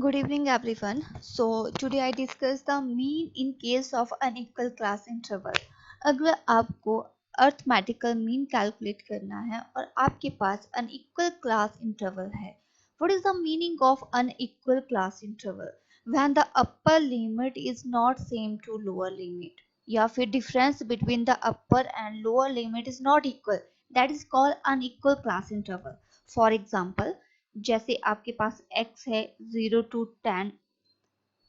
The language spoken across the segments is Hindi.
Good evening, everyone. So today I discuss the mean in case of unequal class interval. अगर आपको अर्थमेटिकल मीन कैलकुलेट करना है और आपके पास अनइक्वल क्लास इंटरवल है, what is the meaning of unequal class interval? When the upper limit is not same to lower limit, या फिर difference between the upper and lower limit is not equal, that is called unequal class interval. For example, जैसे आपके पास x है 0 to 10,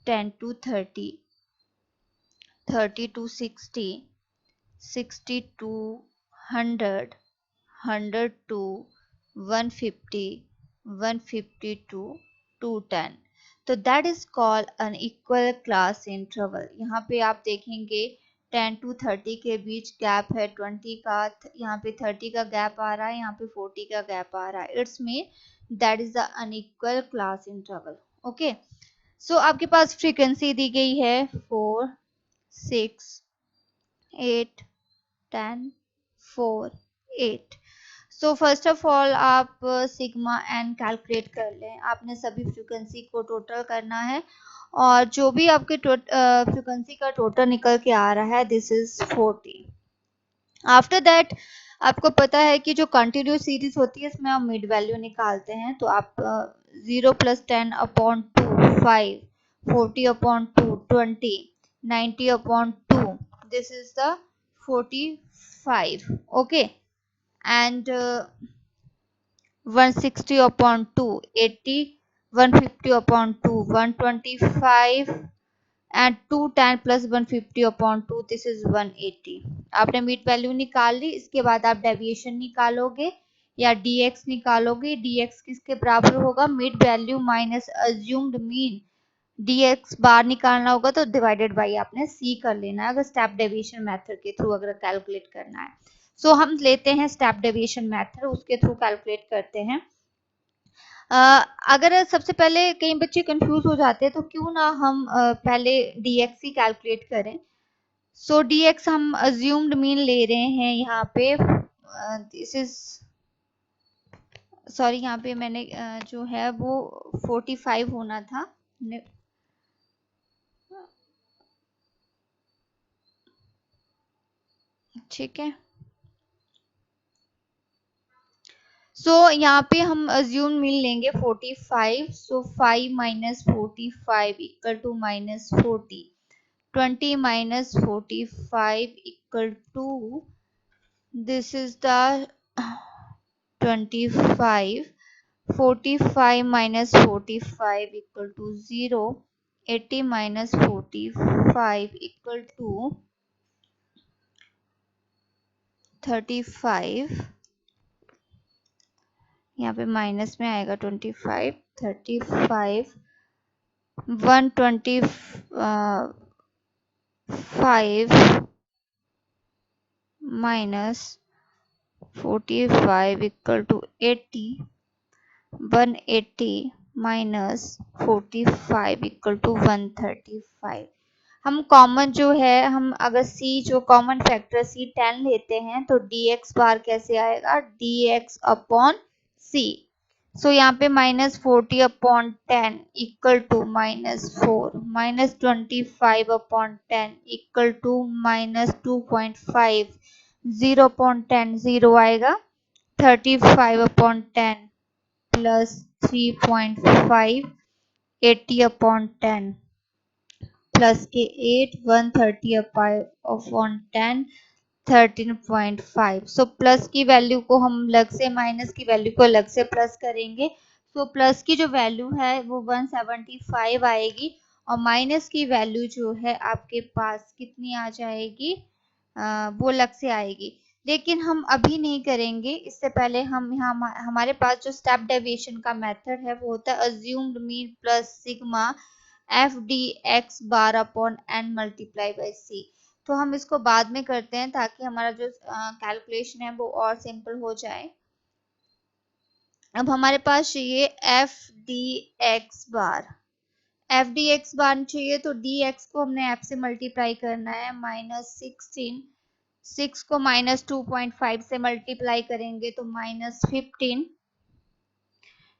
10 to 30, 30 to 60, 60 to 100, 100 to 150, 150 to 210. तो that is called unequal class interval. यहाँ पे आप देखेंगे 10 to 30 के बीच गैप है 20 का, यहाँ पे 30 का गैप आ रहा है, यहाँ पे 40 का गैप आ रहा है. It's mean that is the unequal class interval. Okay, so आपके पास फ्रीक्वेंसी दी गई है 4, 6, 8, 10, 4, 8. सो फर्स्ट ऑफ ऑल आप सिग्मा एन कैलकुलेट कर लें. आपने सभी फ्रीक्वेंसी को टोटल करना है और जो भी आपके फ्रीक्वेंसी का टोटल निकल के आ रहा है दिस इज 40. आफ्टर दैट आपको पता है कि जो कंटिन्यूस सीरीज होती है इसमें हम मिड वैल्यू निकालते हैं. तो आप 0 + 10 upon 2 5, 40 upon 2 20, 90 upon 2, this is the 45. Okay, and 160 upon 2 80, 150 upon 2 125 and 210 plus 150 upon 2 this is 180. आपने मिड वैल्यू निकाल ली. इसके बाद आप डेविएशन निकालोगे या dx निकालोगे. dx किसके बराबर होगा? Mid value minus assumed mean. dx बार निकालना होगा तो डिवाइडेड बाई आपने c कर लेना है अगर स्टेप डेविएशन मेथड के थ्रू अगर कैलकुलेट करना है. सो हम लेते हैं स्टेप डेविएशन मेथड, उसके थ्रू कैलकुलेट करते हैं. अगर सबसे पहले कई बच्चे कंफ्यूज हो जाते हैं तो क्यों ना हम पहले dx ही कैलकुलेट करें. सो dx हम अज्यूम्ड मीन ले रहे हैं यहाँ पे. दिस इज सॉरी, यहाँ पे मैंने जो है वो 45 होना था. ठीक है, सो यहाँ पे हम अज्यूम मीन लेंगे 45. So 5 minus 45 equal to minus 40. 20 minus 45 equal to this is the 25. 45 minus 45 equal to 0. 80 minus 45 equal to 35. यहाँ पे माइनस में आएगा 25. 35 125 minus 45 equal to 80. 180 minus 45 equal to 135. हम कॉमन जो है, हम अगर c जो कॉमन फैक्टर c10 लेते हैं तो dx बार कैसे आएगा? dx upon c. सो यहाँ पे minus 40 upon 10 equal to minus 4. Minus 25 upon 10 equal to minus 2.5. 0 upon 10 0 आएगा. 35 अपॉन 10 प्लस 3.5. 80 अपॉन 10 प्लस के 8. 130 अपॉन 10 13.5. सो प्लस की वैल्यू को हम अलग से, माइनस की वैल्यू को अलग से प्लस करेंगे. सो प्लस की जो वैल्यू है वो 175 आएगी और माइनस की वैल्यू जो है आपके पास कितनी आ जाएगी? वो अलग से आएगी. लेकिन हम अभी नहीं करेंगे, इससे पहले हम यहाँ हमारे पास जो स्टेप डेविएशन का मेथड है वो होता है assumed mean plus sigma F D X bar upon N multiply by C. तो हम इसको बाद में करते हैं ताकि हमारा जो कैलकुलेशन है वो और सिंपल हो जाए. अब हमारे पास चाहिए एफ डी एक्स बार. एफ डी एक्स बार चाहिए तो डी एक्स को हमने एफ से मल्टीप्लाई करना है. माइनस 16. 6 को माइनस 2.5 से मल्टीप्लाई करेंगे तो माइनस 15.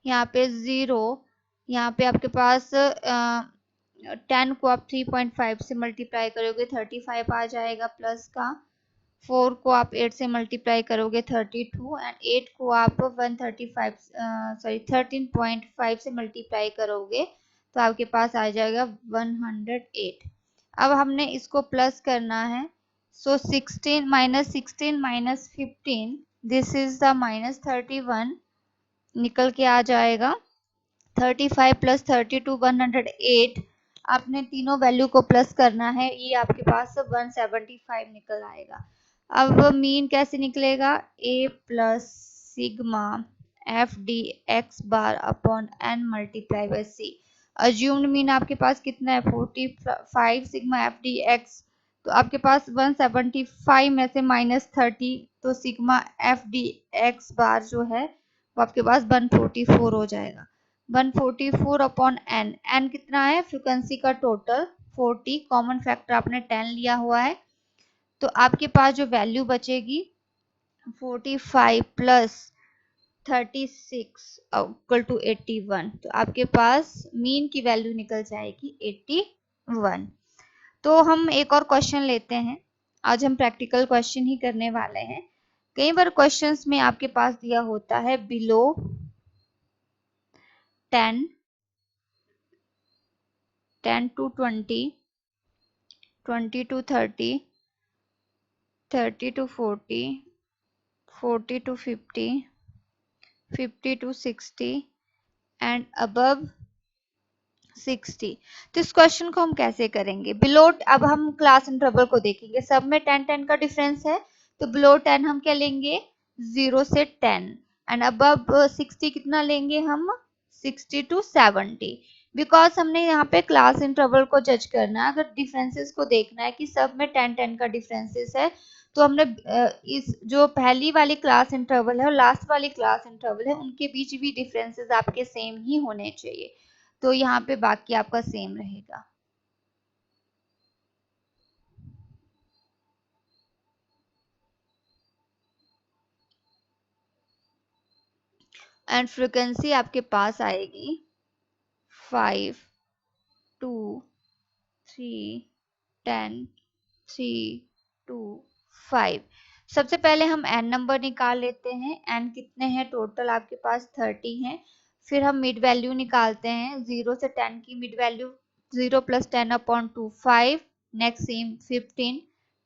यहाँ पे 0. यहाँ पे आपके पास 10 को आप 3.5 से मल्टीप्लाई करोगे 35 आ जाएगा प्लस का। 4 को आप 8 से मल्टीप्लाई करोगे 32 एंड 8 को आप 13.5 से मल्टीप्लाई करोगे तो आपके पास आ जाएगा 108। अब हमने इसको प्लस करना है, सो 16 माइनस 15, दिस इज द -31 निकल के आ जाएगा। 35 प्लस 32 108, आपने तीनों वैल्यू को प्लस करना है, ये आपके पास 175 निकल आएगा। अब मीन कैसे निकलेगा, a plus sigma F D X bar upon N multiply by C. Assumed mean आपके पास कितना है 45 सिग्मा एफ डी एक्स, तो आपके पास 175 में से -30, तो सिग्मा एफ डी एक्स बार जो है वो आपके पास 144 हो जाएगा। 144 अपॉन एन, एन कितना है फ्रीक्वेंसी का टोटल 40, कॉमन फैक्टर आपने 10 लिया हुआ है, तो आपके पास जो वैल्यू बचेगी 45 प्लस 36 इक्वल टू 81, तो आपके पास मीन की वैल्यू निकल जाएगी 81। तो हम एक और क्वेश्चन लेते हैं, आज हम प्रैक्टिकल क्वेश्चन ही करने वाले हैं। कई बार क्वेश्चंस में आपके पास दिया होता है below 10, 10 to 20, 20 to 30, 30 to 40, 40 to 50, 50 to 60 and above 60। तो इस क्वेश्चन को हम कैसे करेंगे, बिलो, अब हम क्लास इंटरवल को देखेंगे, सब में 10-10 का डिफरेंस है, तो बिलो 10 हम क्या लेंगे 0 से 10 एंड अबव 60 कितना लेंगे हम 60 to 70, बिकॉज हमने यहाँ पे क्लास इंटरवल को जज करना है। अगर डिफरेंसेस को देखना है कि सब में 10-10 का डिफरेंसेस है, तो हमने इस जो पहली वाली क्लास इंटरवल है और लास्ट वाली क्लास इंटरवल है उनके बीच भी डिफरेंसेस आपके सेम ही होने चाहिए, तो यहाँ पे बाकी आपका सेम रहेगा। एंड फ्रीक्वेंसी आपके पास आएगी 5, 2, 3, 10, 3, 2, 5। सबसे पहले हम n नंबर निकाल लेते हैं, n कितने हैं टोटल आपके पास 30 हैं। फिर हम मिड वैल्यू निकालते हैं, 0 से 10 की mid value 0 plus 10 upon 2 5, next same 15,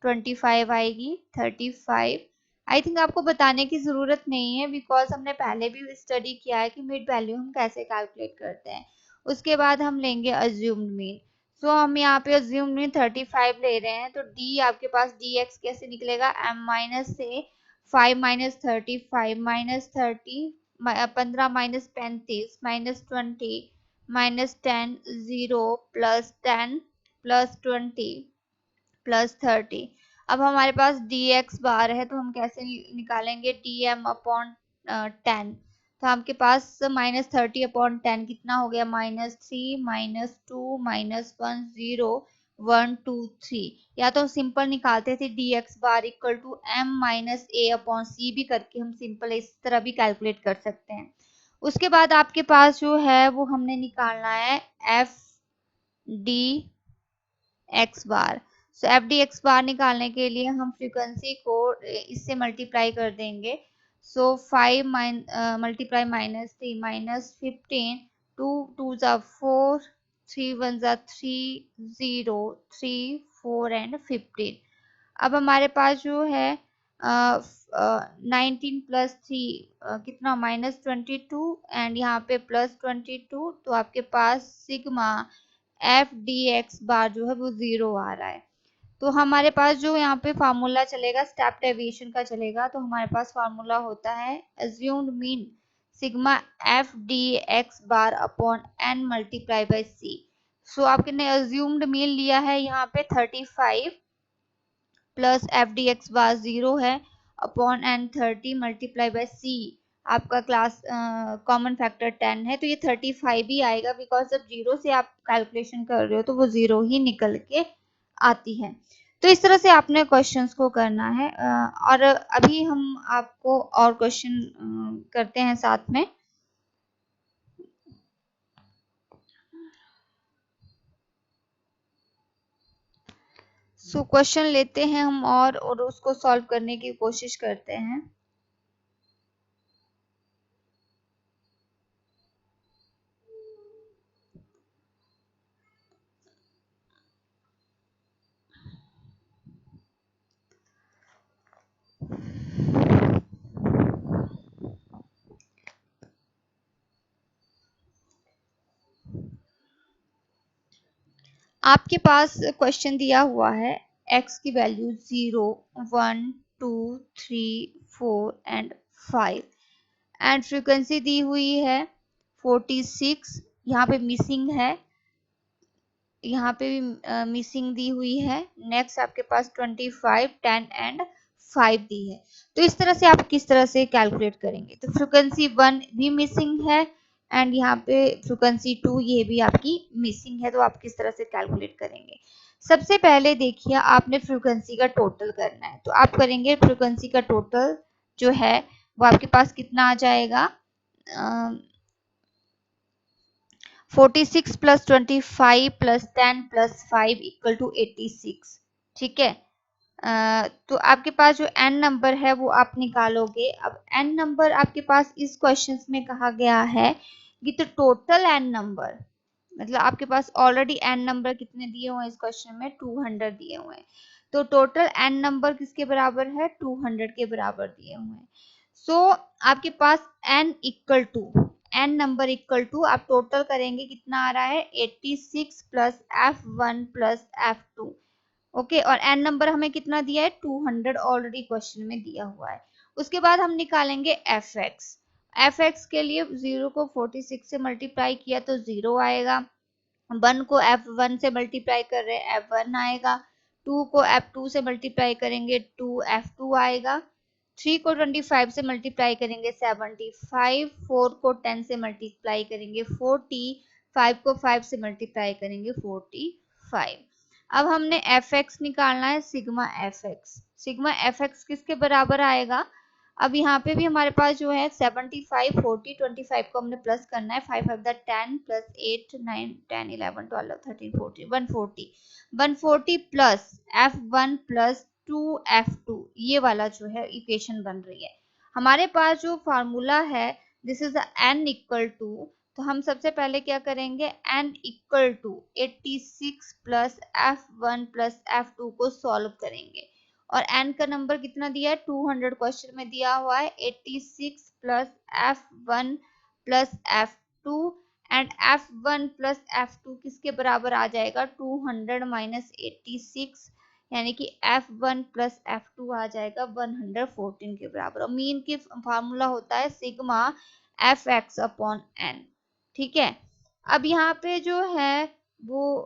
25 आएगी 35। आई थिंक आपको बताने की जरूरत नहीं है बिकॉज हमने पहले भी स्टडी किया है कि मिड वैल्यू हम कैसे कैलकुलेट करते हैं। उसके बाद हम लेंगे अज्यूम्ड मीन, सो हम यहाँ पे अज्यूम में 35 ले रहे हैं, तो डी आपके पास डी एक्स कैसे निकलेगा, m माइनस से 5 minus 30, 5 minus 30, 15 minus 35 minus 20 minus 10, 0 plus 10 plus 20 plus 30। अब हमारे पास डी एक्स बार है, तो हम कैसे निकालेंगे डी एम अपॉन 10, तो आपके पास -30 अपॉन 10 कितना हो गया -3 -2 -1 0 1 2 3। या तो सिंपल निकालते थे D X bar equal to M minus A upon C, भी करके हम सिंपल इस तरह भी कैलकुलेट कर सकते हैं। उसके बाद आपके पास जो है वो हमने निकालना है एफ डी एक्स बार। सो एफ डी एक्स बार निकालने के लिए हम फ्रीक्वेंसी को इससे मल्टीप्लाई कर देंगे, सो 5 मल्टीप्लाई -3 -15, 2 2 जा 4, 3 1 जा 3, 0 3 4 एंड 15। अब हमारे पास जो है 19 प्लस 3 कितना -22 एंड यहाँ पे +22, तो आपके पास सिग्मा एफ डी एक्स बार जो है वो 0 आ रहा है। तो हमारे पास जो यहाँ पे फार्मूला चलेगा स्टेप डेविएशन का चलेगा, तो हमारे पास फार्मूला होता है assumed mean sigma F D X bar upon N multiply by C. So आपने अज्यूम्ड मीन लिया है यहाँ पे 35 plus F D X bar 0 है upon N 30 multiply by C, आपका क्लास कॉमन फैक्टर 10 है, तो ये 35 ही आएगा बिकॉज जब 0 से आप कैलकुलेशन कर रहे हो तो वो 0 ही निकल के आती है। तो इस तरह से आपने क्वेश्चंस को करना है और अभी हम आपको और क्वेश्चन करते हैं साथ में। सो क्वेश्चन लेते हैं हम और उसको सॉल्व करने की कोशिश करते हैं। आपके पास क्वेश्चन दिया हुआ है x की वैल्यू 0, 1, 2, 3, 4 एंड 5 एंड फ्रीक्वेंसी दी हुई है 46। यहाँ पे मिसिंग है, यहाँ पे भी मिसिंग दी हुई है। नेक्स्ट आपके पास 25, 10 एंड 5 दी है। तो इस तरह से आप किस तरह से कैलकुलेट करेंगे? तो फ्रीक्वेंसी 1 भी मिसिंग है एंड यहाँ पे फ्रीक्वेंसी 2 ये भी आपकी मिसिंग है। तो आप किस तरह से कैलकुलेट करेंगे? सबसे पहले देखिए आपने फ्रीक्वेंसी का टोटल करना है। तो आप करेंगे फ्रीक्वेंसी का टोटल जो है वो आपके पास कितना आ जाएगा? 46 plus 25 plus 10 plus 5 equal to 86। ठीक है। तो आपके पास जो n नंबर है वो आप निकालोगे। अब n नंबर आपके पास इस क्वेश्चन में कहा गया है कि तो टोटल n नंबर, मतलब आपके पास ऑलरेडी n नंबर कितने दिए हुए हैं इस क्वेश्चन में? 200 दिए हुए हैं। तो टोटल n नंबर किसके बराबर है? 200 के बराबर दिए हुए हैं। सो आपके पास n equal to, n number equal to आप टोटल करेंगे कितना आ रहा है? 86 plus f1 plus f2। Okay, और n नंबर हमें कितना दिया है? 200 ऑलरेडी क्वेश्चन में दिया हुआ है। उसके बाद हम निकालेंगे fx। fx के लिए 0 को 46 से मल्टीप्लाई किया तो 0 आएगा। 1 को f1 से मल्टीप्लाई कर रहे हैं, f1 आएगा। 2 को f2 से मल्टीप्लाई करेंगे, 2f2 आएगा। 3 को 25 से मल्टीप्लाई करेंगे, 75। 4 को 10 से मल्टीप्लाई करेंगे, 40। 5 को 5 से मल्टीप्लाई करेंगे, 45। अब हमने fx निकालना है, सिग्मा fx। सिग्मा fx किसके बराबर आएगा? अब यहाँ पे भी हमारे पास जो है 75, 40, 25 को हमने प्लस करना है। 5 5 10 plus 8 9 10 11 12 13 14 140। 140 plus f1 plus 2f2, ये वाला जो है इक्वेशन बन रही है। हमारे पास जो फार्मूला है this is n equal to, तो हम सबसे पहले क्या करेंगे? n equal to 86 plus f1 plus f2 को सॉल्व करेंगे। और n का नंबर कितना दिया है? 200 क्वेश्चन में दिया हुआ है। 86 plus f1 plus f2 and f1 plus f2 किसके बराबर आ जाएगा? 200 माइनस 86, यानी कि f1 प्लस f2 आ जाएगा 114 के बराबर। और मीन की फार्मूला होता है सिग्मा fx अपॉन n। ठीक है। अब यहाँ पे जो है वो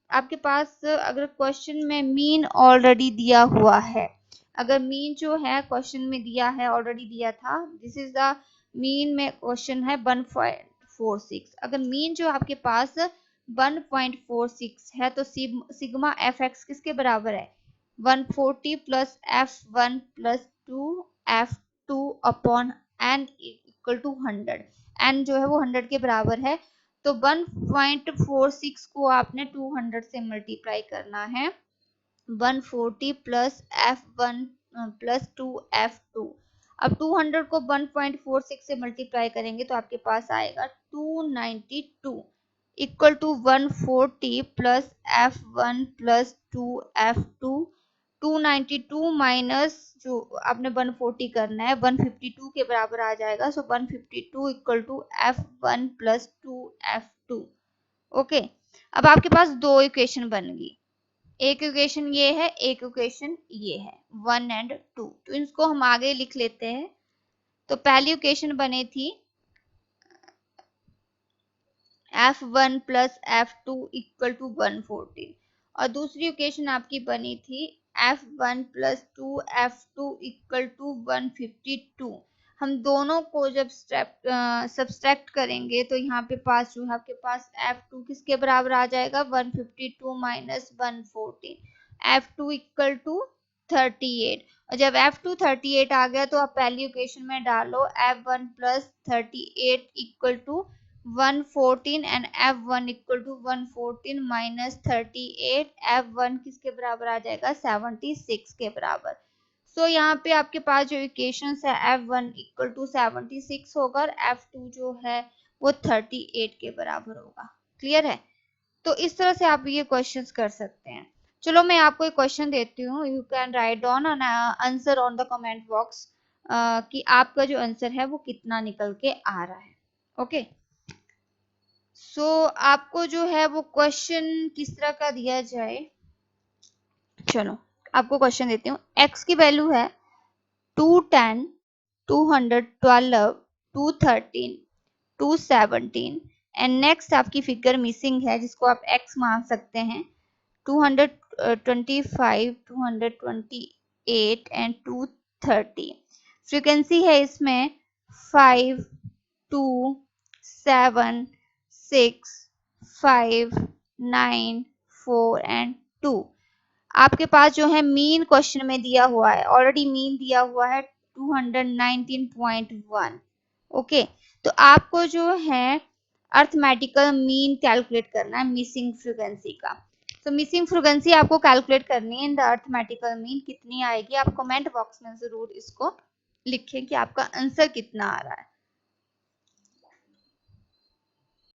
आपके पास अगर क्वेश्चन में मीन ऑलरेडी दिया हुआ है, अगर मीन जो है क्वेश्चन में दिया है, ऑलरेडी दिया था, दिस इज द मीन में क्वेश्चन है 1.46। अगर मीन जो आपके पास 1.46 है तो सिग्मा एफ एक्स किसके बराबर है? 140 plus f1 plus 2f2 upon n equal to 100। n जो है वो 100 के बराबर है। तो 1.46 को आपने 200 से मल्टीप्लाई करना है। 140 प्लस f1 प्लस 2f2। अब 200 को 1.46 से मल्टीप्लाई करेंगे तो आपके पास आएगा 292 equal to 140 plus f1 plus 2f2। 292 minus जो आपने 140 करना है 152 के बराबर आ जाएगा। So 152 equal to f1 plus 2f2। Okay, अब आपके पास दो इक्वेशन बन गई। एक इक्वेशन ये है, एक इक्वेशन ये है, 1 एंड 2। तो इसको हम आगे लिख लेते हैं। तो पहली इक्वेशन बनी थी f1 plus f2 equal to 114 और दूसरी इक्वेशन आपकी बनी थी f1 plus 2f2 equal to 152। हम दोनों को जब सब्सट्रैक्ट करेंगे तो यहाँ पे पास जो है आपके पास f2 किसके बराबर आ जाएगा? 152 माइनस 114। f2 equal to 38। और जब f2 38 आ गया तो आप पहली इक्वेशन में डालो f1 plus 38 equal to 114 and F1 equal to 114 minus 38, F1 किसके बराबर आ जाएगा 76 के बराबर। सो यहाँ पे आपके पास जो इक्वेशंस है F1 इक्वल टू 76 होगा और F2 जो है वो 38 के बराबर होगा। क्लियर है? तो इस तरह से आप ये क्वेश्चंस कर सकते हैं। चलो मैं आपको एक क्वेश्चन देती हूँ, you can write down an answer on the comment box कि आपका जो आंसर है वो कितना निकल के आ रहा है। ओके, सो आपको जो है वो क्वेश्चन किस तरह का दिया जाए। चलो आपको क्वेश्चन देती हूँ। x की वैल्यू है 210, 212, 213, 217 एंड नेक्स्ट आपकी फिगर मिसिंग है जिसको आप x मान सकते हैं 225, 228 एंड 230। फ्रीक्वेंसी है इसमें 5, 2, 7, 6, 5, 9, 4 एंड 2। आपके पास जो है मीन क्वेश्चन में दिया हुआ है, ऑलरेडी मीन दिया हुआ है 219.1। ओके, तो आपको जो है अर्थमेटिकल मीन कैलकुलेट करना है मिसिंग फ्रीक्वेंसी का। तो मिसिंग फ्रीक्वेंसी आपको कैलकुलेट करनी है इन द अर्थमेटिकल मीन कितनी आएगी। आप कमेंट बॉक्स में जरूर इसको लिखें कि आपका आंसर कितना आ रहा है।